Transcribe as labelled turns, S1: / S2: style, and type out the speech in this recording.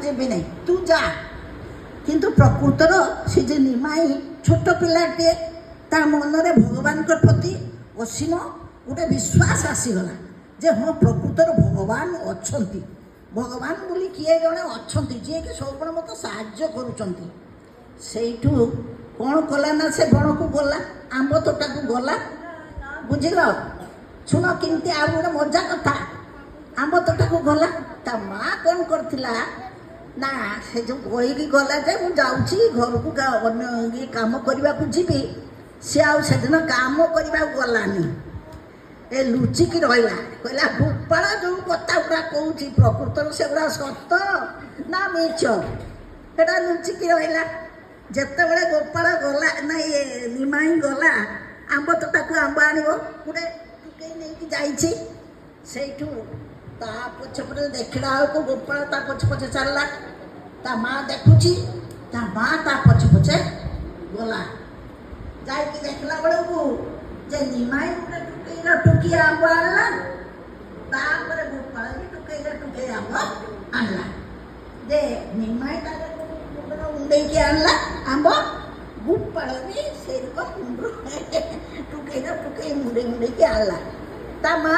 S1: ଯିବି ନାହିଁ, ତୁ ଯା। କିନ୍ତୁ ପ୍ରକୃତର ସେ ଯେ ନିମାଇଁ ଛୋଟ ପିଲାଟିଏ, ତା ମନରେ ଭଗବାନଙ୍କ ପ୍ରତି ଅସୀମ ଗୋଟେ ବିଶ୍ୱାସ ଆସିଗଲା ଯେ ହଁ ପ୍ରକୃତର ଭଗବାନ ଅଛନ୍ତି, ଭଗବାନ ବୋଲି କିଏ ଜଣେ ଅଛନ୍ତି ଯିଏକି ସବୁବେଳେ ମୋତେ ସାହାଯ୍ୟ କରୁଛନ୍ତି। ସେଇଠୁ କ'ଣ କଲା ନା ସେ ବଣକୁ ଗଲା, ଆମ୍ବ ତୋଟାକୁ ଗଲା। ବୁଝିଲ? ଶୁଣ କେମିତି ଆଉ ଗୋଟେ ମଜା କଥା। ଆମ୍ବ ତୋଟାକୁ ଗଲା, ତା ମା କ'ଣ କରିଥିଲା ନା ସେ ଯେଉଁ କହିକି ଗଲା ଯେ ମୁଁ ଯାଉଛି ଘରକୁ ଅନ୍ୟ ଇଏ କାମ କରିବାକୁ ଯିବି, ସେ ଆଉ ସେଦିନ କାମ କରିବାକୁ ଗଲାନି, ଏ ଲୁଚିକି ରହିଲା। କହିଲା ଗୋପାଳ ଯେଉଁ କଥା ଗୁଡ଼ା କହୁଛି ପ୍ରକୃତର ସେଗୁଡ଼ା ସତ ନା ମିଛ, ସେଟା ଲୁଚିକି ରହିଲା। ଯେତେବେଳେ ଗୋପାଳ ଗଲା ନା ଇଏ ନିମାଇଁ ଗଲା ଆମ୍ବ ତୋଟାକୁ ଆମ୍ବ ଆଣିବ, ଗୋଟେ ଟୁକେଇ ନେଇକି ଯାଇଛି। ସେଇଠୁ ତା ପଛପଟେ ଦେଖିଲା ବେଳକୁ ଗୋପାଳ ତା ପଛେ ପଛେ ଚାଲିଲା। ତା ମା ଦେଖୁଛି, ତା ମା ତା ପଛେ ପଛେ ଗଲା। ଯାଇକି ଦେଖିଲା ବେଳକୁ ଯେ ନିମାଇଁ ଗୋଟେ ଟୁକେଇର ଟୁକିଏ ଆମ୍ବ ଆଣିଲା, ତାପରେ ଗୋପାଳ ବି ଟୁକେଇର ଟୁକେଇ ଆମ୍ବ ଆଣିଲା। ଯେ ନିମାଇଁ ତାର ମୁଣ୍ଡର ଉଣ୍ଡେଇକି ଆଣିଲା ଆମ୍ବ, ଗୋପାଳ ବି ସେଇରକମ ମୁଣ୍ଡ ଟୁକେଇର ଟୁକେଇ ମୁଣ୍ଡେଇକି ଆଣିଲା। ତା ମା